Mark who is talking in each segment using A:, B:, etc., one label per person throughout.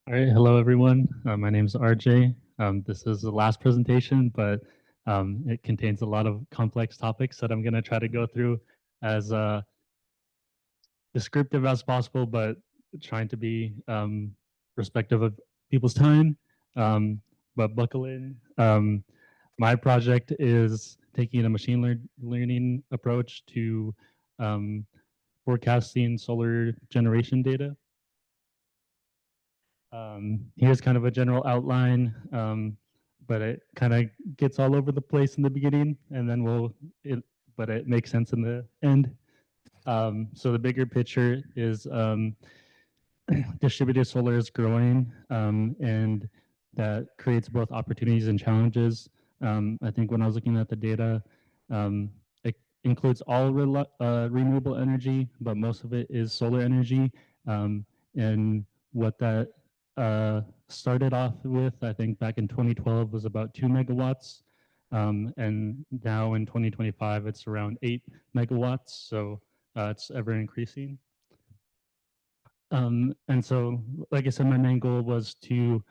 A: All right, hello everyone. My name is RJ. This is the last presentation, but it contains a lot of complex topics that I'm going to try to go through as descriptive as possible, but trying to be respectful of people's time. Um, but buckle in. My project is taking a learning approach to um, forecasting solar generation data. Here's kind of a general outline, but it kind of gets all over the place in the beginning, and then but it makes sense in the end. So the bigger picture is distributed solar is growing, and that creates both opportunities and challenges. I think when I was looking at the data, it includes all renewable energy, but most of it is solar energy. And what that started off with, I think back in 2012, was about 2 megawatts. And now in 2025, it's around 8 megawatts. So it's ever increasing. And so, like I said, my main goal was to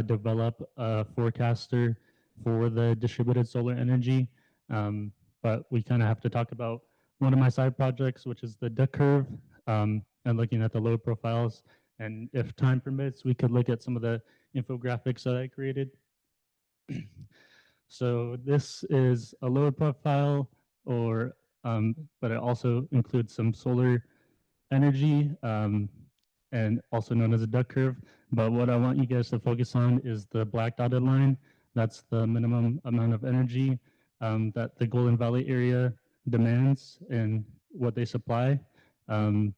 A: develop a forecaster for the distributed solar energy. But we kind of have to talk about one of my side projects, which is the duck curve, and looking at the load profiles. And if time permits, we could look at some of the infographics that I created. So this is a load profile, but it also includes some solar energy, and also known as a duck curve. But what I want you guys to focus on is the black dotted line. That's the minimum amount of energy that the Golden Valley area demands and what they supply. Um,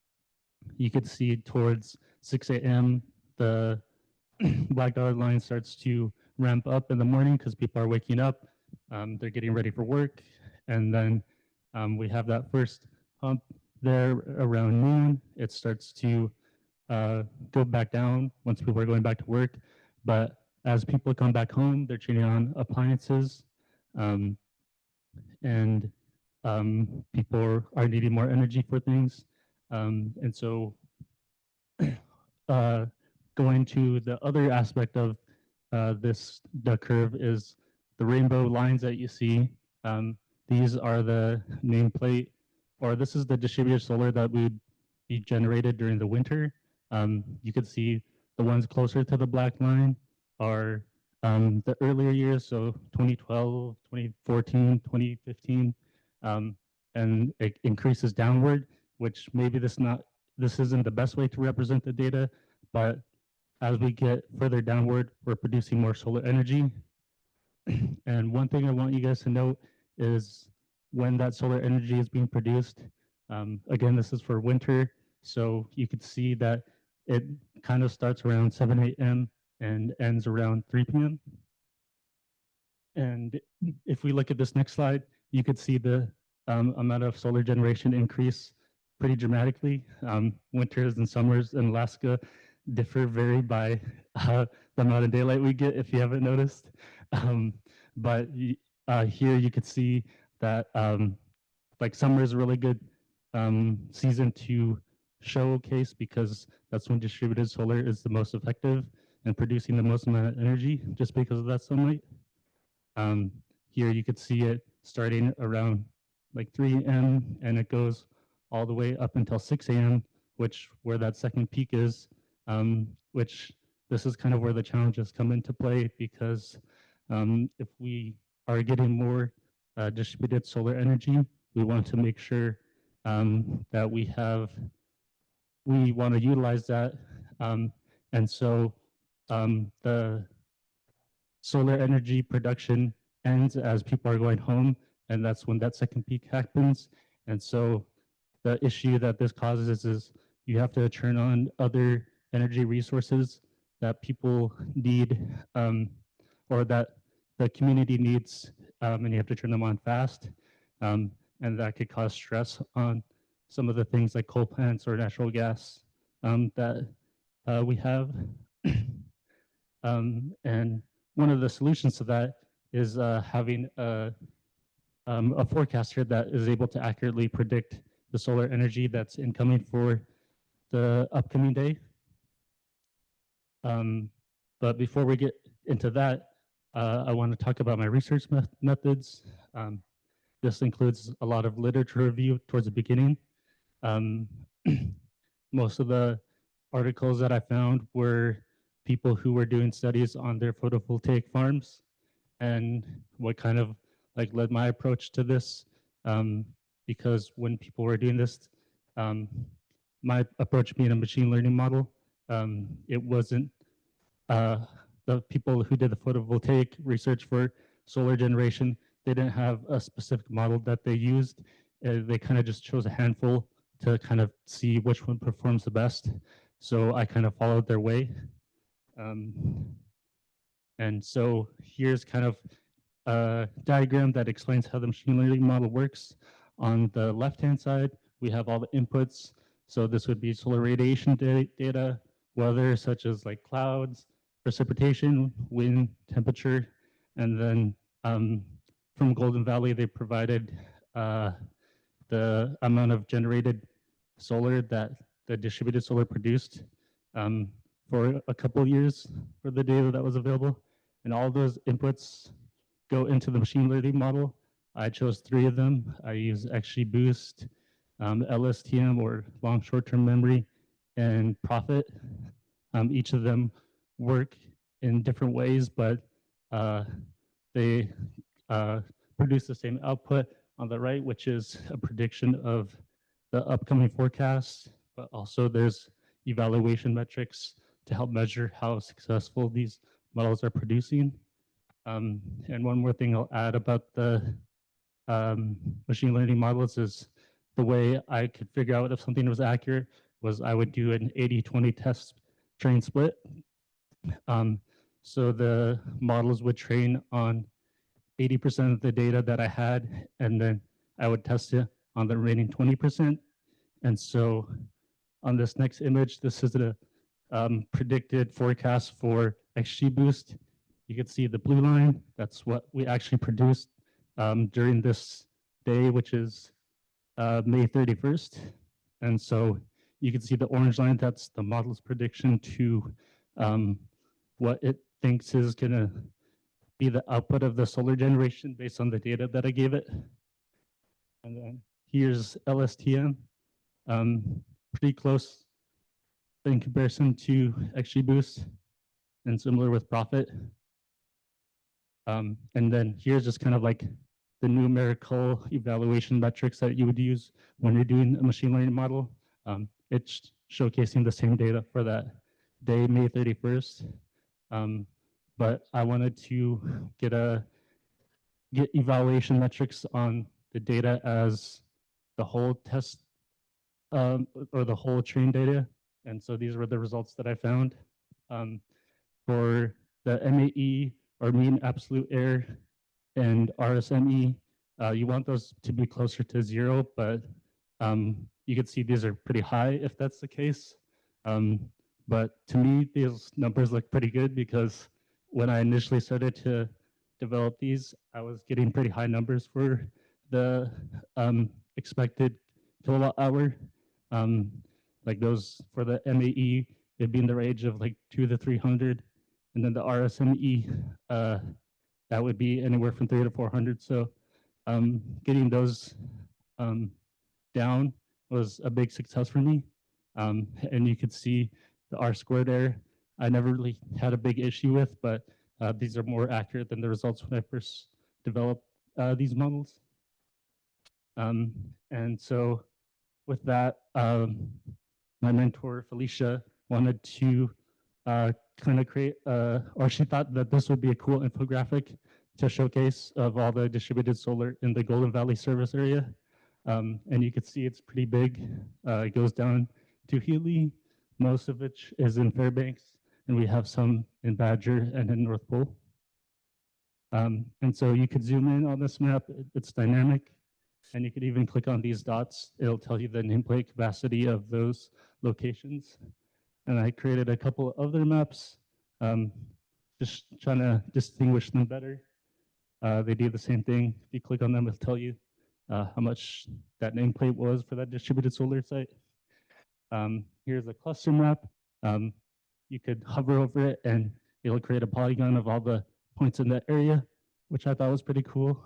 A: you could see towards 6 a.m. the black dotted line starts to ramp up in the morning because people are waking up. They're getting ready for work. And then we have that first hump there around noon. It starts to go back down once people are going back to work. But as people come back home, they're turning on appliances, um, and people are needing more energy for things. And so uh, going to the other aspect of the curve is the rainbow lines that you see. These are the nameplate, or this is the distributed solar that would be generated during the winter. You could see the ones closer to the black line are the earlier years, so 2012, 2014, 2015, um, and it increases downward, which maybe this isn't the best way to represent the data, but as we get further downward, we're producing more solar energy. And one thing I want you guys to note is when that solar energy is being produced, again, this is for winter, so you could see that it kind of starts around 7 a.m. and ends around 3 p.m. And if we look at this next slide, you could see the amount of solar generation increase pretty dramatically. Winters and summers in Alaska differ vary by the amount of daylight we get, if you haven't noticed. Um, but here you could see that like summer is a really good season to showcase because that's when distributed solar is the most effective and producing the most amount of energy just because of that sunlight. Here you could see it starting around like 3 a.m. and it goes all the way up until 6 a.m., which where that second peak is, which this is kind of where the challenges come into play because if we are getting more distributed solar energy, we want to make sure that we want to utilize that. And so the solar energy production ends as people are going home, and that's when that second peak happens. And so the issue that this causes is you have to turn on other energy resources that people need, or that the community needs, and you have to turn them on fast. And that could cause stress on some of the things like coal plants or natural gas that we have. And one of the solutions to that is having a forecaster that is able to accurately predict the solar energy that's incoming for the upcoming day. But before we get into that, I want to talk about my research methods. This includes a lot of literature review towards the beginning. Um, most of the articles that I found were people who were doing studies on their photovoltaic farms, and what kind of like led my approach to this. Um, because when people were doing this, um, my approach being a machine learning model, it wasn't uh, the people who did the photovoltaic research for solar generation, they didn't have a specific model that they used. They kind of just chose a handful to kind of see which one performs the best. So I kind of followed their way. Um, and so here's kind of a diagram that explains how the machine learning model works. On the left-hand side, we have all the inputs. So this would be solar radiation data, weather such as like clouds, precipitation, wind, temperature, and then from Golden Valley, they provided the amount of generated solar that the distributed solar produced um, for a couple of years for the data that was available. And all those inputs go into the machine learning model. I chose 3 of them. I use XGBoost, LSTM or long short-term memory, and Profit. Each of them work in different ways, but they produce the same output on the right, which is a prediction of the upcoming forecast, but also there's evaluation metrics to help measure how successful these models are producing. And one more thing I'll add about the machine learning models is the way I could figure out if something was accurate was I would do an 80-20 test train split. Um, so the models would train on 80% of the data that I had, and then I would test it on the remaining 20%. And so on this next image, this is the predicted forecast for XGBoost. You can see the blue line. That's what we actually produced during this day, which is May 31st. And so you can see the orange line. That's the model's prediction to what it thinks is going to be the output of the solar generation based on the data that I gave it. And then here's LSTM, pretty close in comparison to XGBoost and similar with Profit. And then here's just kind of like the numerical evaluation metrics that you would use when you're doing a machine learning model. It's showcasing the same data for that day, May 31st. But I wanted to get evaluation metrics on the data as the whole test or the whole train data. And so these were the results that I found. For the MAE or mean absolute error and RSME, you want those to be closer to 0, but you can see these are pretty high if that's the case. But to me, these numbers look pretty good because when I initially started to develop these, I was getting pretty high numbers for the expected kilowatt hour. Like those for the MAE, it'd be in the range of like 200 to 300, and then the RSME, that would be anywhere from 300 to 400. So getting those down was a big success for me. And you could see the R squared error I never really had a big issue with, but these are more accurate than the results when I first developed these models. And so with that, my mentor, Phylicia, wanted to kind of create, or she thought that this would be a cool infographic to showcase of all the distributed solar in the Golden Valley service area. And you can see it's pretty big. It goes down to Healy, most of which is in Fairbanks, and we have some in Badger and in North Pole. And so you could zoom in on this map. It's dynamic, and you could even click on these dots. It'll tell you the nameplate capacity of those locations. And I created a couple of other maps, just trying to distinguish them better. They do the same thing. If you click on them, it'll tell you how much that nameplate was for that distributed solar site. Here's a cluster map. you could hover over it and it'll create a polygon of all the points in that area, which I thought was pretty cool.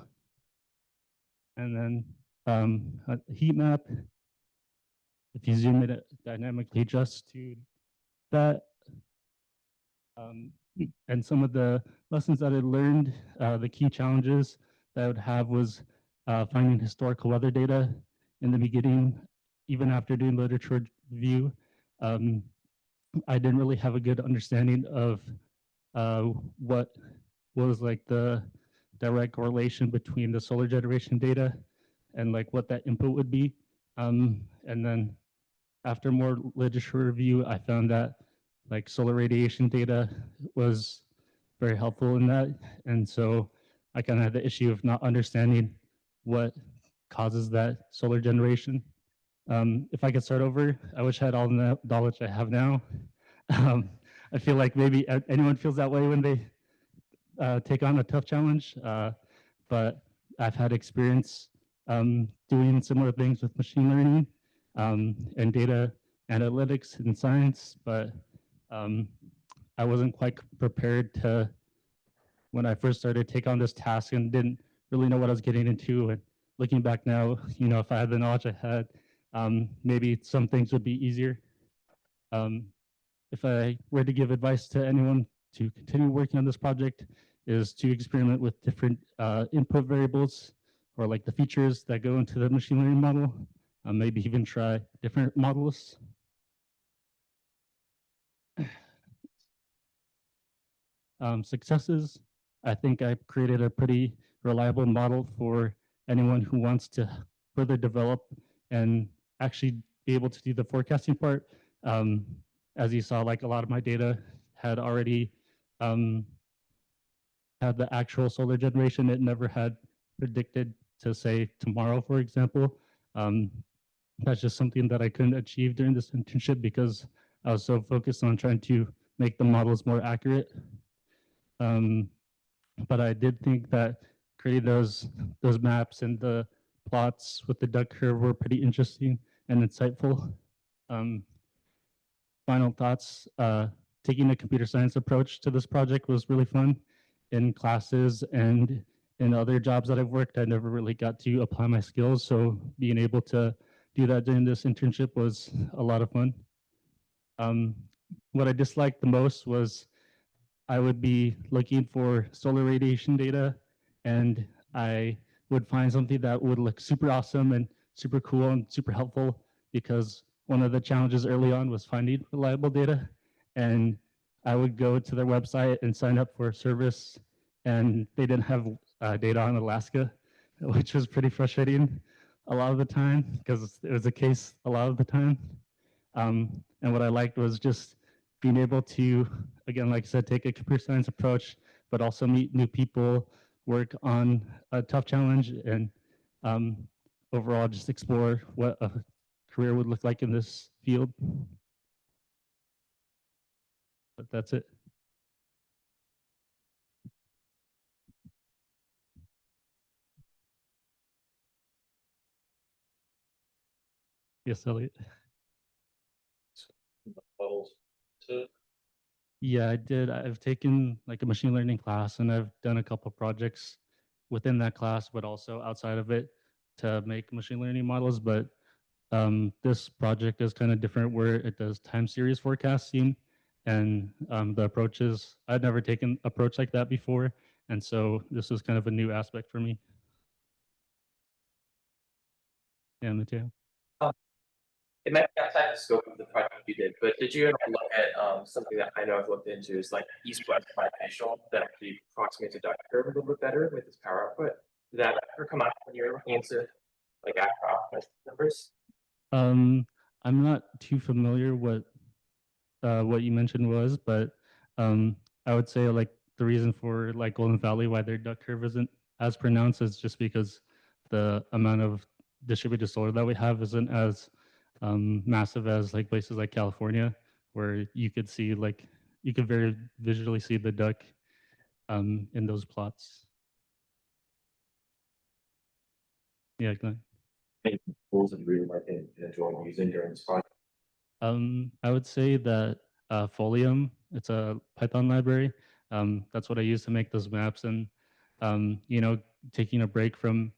A: And then a heat map, if you zoom it dynamically adjusts to that. Um, and some of the lessons that I learned, the key challenges that I would have was finding historical weather data in the beginning, even after doing literature review. Um, I didn't really have a good understanding of uh, what was like the direct correlation between the solar generation data and like what that input would be. And then after more literature review, I found that like solar radiation data was very helpful in that. And so I kind of had the issue of not understanding what causes that solar generation. If I could start over, I wish I had all the knowledge I have now. Um, I feel like maybe anyone feels that way when they take on a tough challenge, but I've had experience doing similar things with machine learning and data analytics and science, but um, I wasn't quite prepared to, when I first started, take on this task and didn't really know what I was getting into. And looking back now, you know, if I had the knowledge I had, maybe some things would be easier. Um, if I were to give advice to anyone to continue working on this project, is to experiment with different input variables or like the features that go into the machine learning model. Maybe even try different models. Successes, I think I created a pretty reliable model for anyone who wants to further develop and actually be able to do the forecasting part. Um, as you saw, like a lot of my data had already had the actual solar generation. It never had predicted to say tomorrow, for example. Um, that's just something that I couldn't achieve during this internship because I was so focused on trying to make the models more accurate. Um, but I did think that creating those maps and the plots with the duck curve were pretty interesting and insightful. Um, Final thoughts, taking a computer science approach to this project was really fun. In classes and in other jobs that I've worked, I never really got to apply my skills. So being able to do that during this internship was a lot of fun. Um, what I disliked the most was I would be looking for solar radiation data and I would find something that would look super awesome and super cool and super helpful because one of the challenges early on was finding reliable data. And I would go to their website and sign up for a service and they didn't have data on Alaska, which was pretty frustrating a lot of the time because it was the case a lot of the time. And what I liked was just being able to, again, like I said, take a computer science approach, but also meet new people, work on a tough challenge, and um, overall just explore what a career would look like in this field. But that's it. Yes, Elliot. Yeah, I did. I've taken like a machine learning class and I've done a couple projects within that class, but also outside of it to make machine learning models. But this project is kind of different where it does time series forecasting and the approaches, I'd never taken approach like that before. And so this was kind of a new aspect for me. Yeah, Mateo.
B: It might be outside the scope of the project you did, but did you ever look at something that I know I've looked into is like east-west bifacial that actually approximates a duck curve a little bit better with its power output? Did that ever come out when you were looking into like actual numbers?
A: Um, I'm not too familiar what you mentioned was, but I would say like the reason for like Golden Valley why their duck curve isn't as pronounced is just because the amount of distributed solar that we have isn't as massive as like places like California, where you could see like you could very visually see the duck in those plots. Yeah, Glenn.
B: Any tools that you really like and enjoy using during this project?
A: I would say that Folium. It's a Python library. That's what I use to make those maps. And you know, taking a break from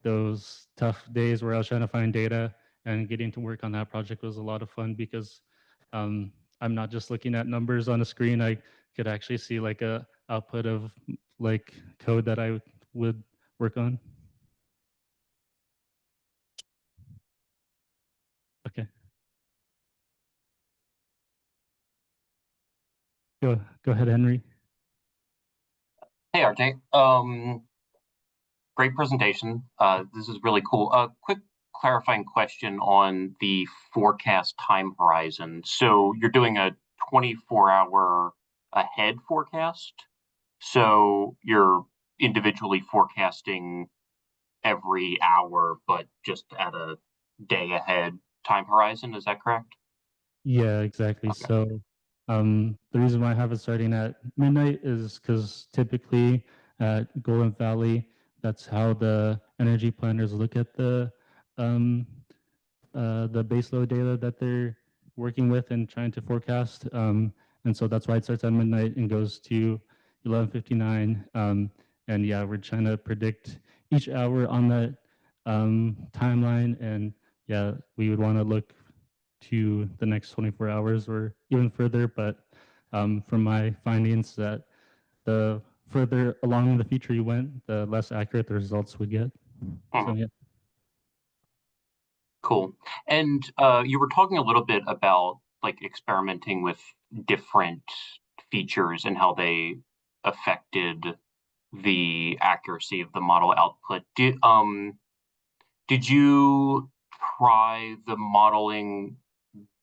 A: those tough days where I was trying to find data and getting to work on that project was a lot of fun because I'm not just looking at numbers on a screen. I could actually see like a output of like code that I would work on. Okay. Go ahead, Henry.
C: Hey, RJ. Great presentation. This is really cool. Quick clarifying question on the forecast time horizon. So you're doing a 24-hour ahead forecast. So you're individually forecasting every hour, but just at a day ahead time horizon. Is that correct?
A: Yeah, exactly.
C: Okay.
A: So the reason why I have it starting at midnight is because typically at Golden Valley, that's how the energy planners look at um, the baseload data that they're working with and trying to forecast. And so that's why it starts at midnight and goes to 11:59. And yeah, we're trying to predict each hour on that timeline. And yeah, we would want to look to the next 24 hours or even further. But from my findings, that the further along in the future you went, the less accurate the results would get. So yeah.
C: Cool. And you were talking a little bit about like experimenting with different features and how they affected the accuracy of the model output. Did you try the modeling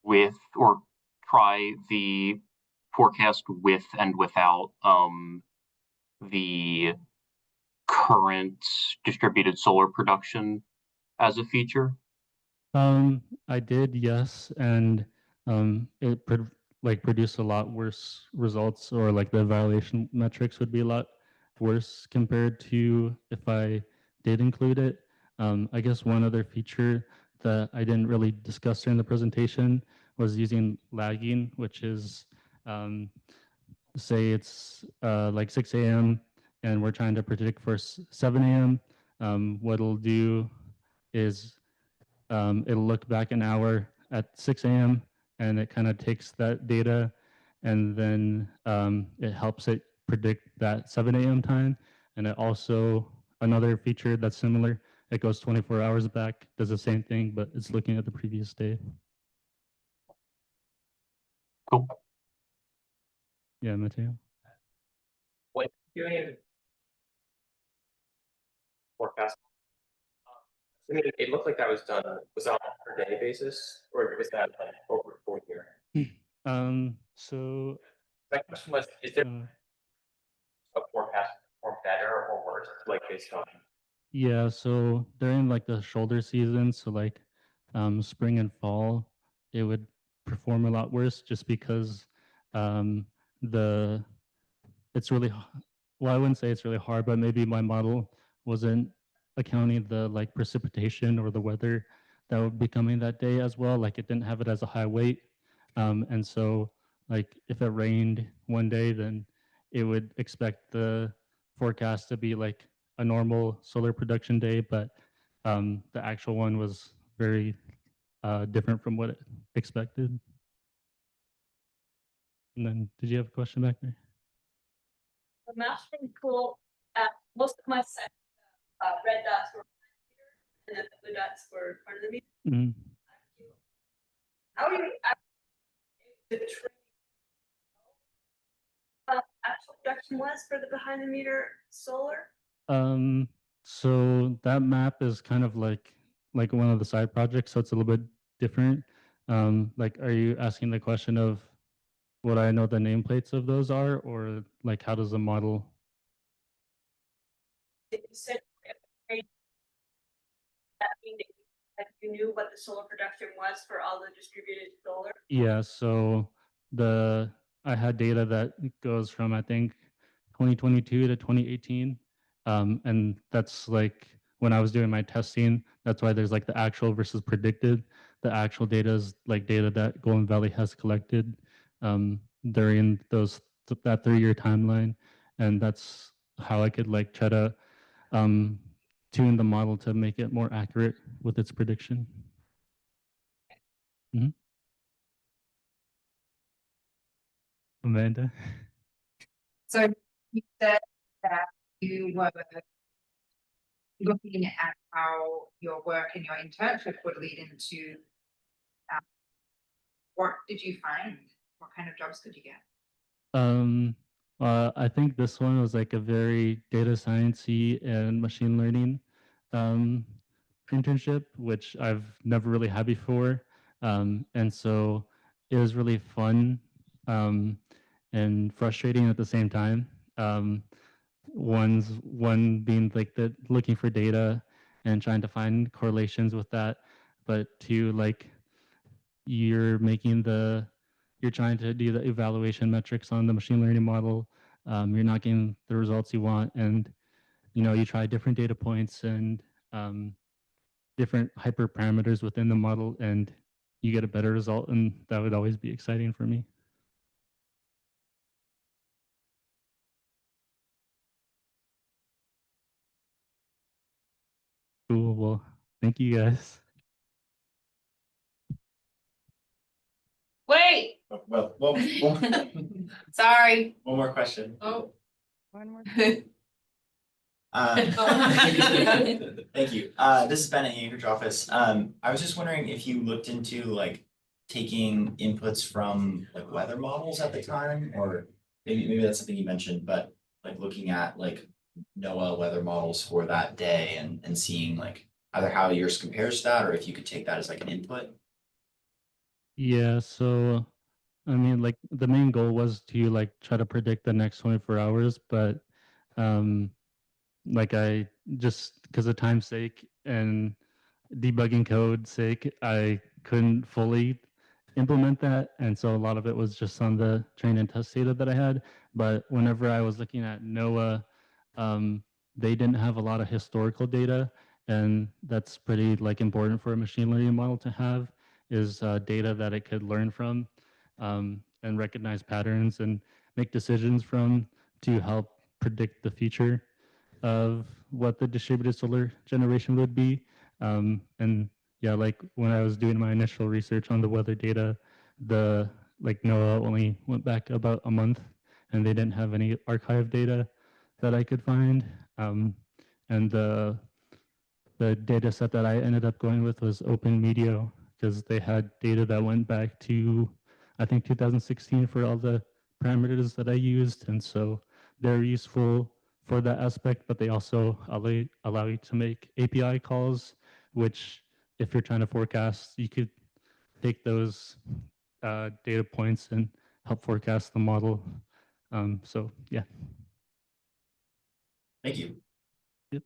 C: with or try the forecast with and without the current distributed solar production as a feature?
A: I did, yes, and it like produced a lot worse results, or like the evaluation metrics would be a lot worse compared to if I did include it. I guess one other feature that I didn't really discuss during the presentation was using lagging, which is say it's like 6 a.m. and we're trying to predict for 7 a.m. What it'll do is it'll look back an hour at 6 a.m. and it kind of takes that data and then it helps it predict that 7 a.m. time. And it also, another feature that's similar, it goes 24 hours back, does the same thing, but it's looking at the previous day.
C: Cool.
A: Yeah, Mateo.
B: When doing forecast, I mean, it looked like that was done, was that on a per day basis, or was that like over a full year?
A: So
B: My question was, is there
A: uh,
B: a forecast or better or worse, like based on?
A: yeah, so during like the shoulder season, so like spring and fall, it would perform a lot worse just because um, the it's really well, I wouldn't say it's really hard, but maybe my model wasn't accounting the like precipitation or the weather that would be coming that day as well. Like it didn't have it as a high weight, and so like if it rained one day, then it would expect the forecast to be like a normal solar production day, but the actual one was very different from what it expected. And then, did you have a question back there?
D: The map's pretty cool. Most of my set, red dots were and then the blue dots were part of the meter.
A: Mm-hmm.
D: How are you the training actual production was for the behind the meter solar?
A: So that map is kind of like one of the side projects, so it's a little bit different. Like, are you asking the question of what I know the nameplates of those are, or like how does the model?
D: You said that mean that you knew what the solar production was for all the distributed solar?
A: Yeah, so the I had data that goes from I think 2022 to 2018, and that's like when I was doing my testing. That's why there's like the actual versus predicted. The actual data is like data that Golden Valley has collected, during that 3-year timeline, and that's how I could like try to tune the model to make it more accurate with its prediction. Amanda.
E: So you said that you were looking at how your work and your internship would lead into what did you find? What kind of jobs did you get?
A: I think this one was like a very data science-y and machine learning internship, which I've never really had before. And so it was really fun and frustrating at the same time. One being like the looking for data and trying to find correlations with that, but two, like you're trying to do the evaluation metrics on the machine learning model. You're not getting the results you want, and you try different data points and different hyperparameters within the model, and you get a better result, and that would always be exciting for me. Cool. Well, thank you guys.
E: Wait,
F: Well, one
E: sorry.
F: more question.
E: Oh. One more.
F: Thank you. This is Ben at Anchorage office. I was just wondering if you looked into like taking inputs from like weather models at the time, or maybe that's something you mentioned, but like looking at like NOAA weather models for that day and seeing like either how yours compares to that, or if you could take that as like an input.
A: Yeah, so I mean, like the main goal was to like try to predict the next 24 hours, but like I just because of time's sake and debugging code sake, I couldn't fully implement that. And so a lot of it was just on the train and test data that I had. But whenever I was looking at NOAA, they didn't have a lot of historical data. And that's pretty like important for a machine learning model to have is data that it could learn from and recognize patterns and make decisions from to help predict the future of what the distributed solar generation would be. And yeah, like when I was doing my initial research on the weather data, the like NOAA only went back about a month and they didn't have any archive data that I could find. And the data set that I ended up going with was Open Medio because they had data that went back to, I think, 2016 for all the parameters that I used. And so they're useful for that aspect, but they also allow you to make API calls, which if you're trying to forecast, you could take those data points and help forecast the model. So yeah.
F: Thank you.
A: Yep.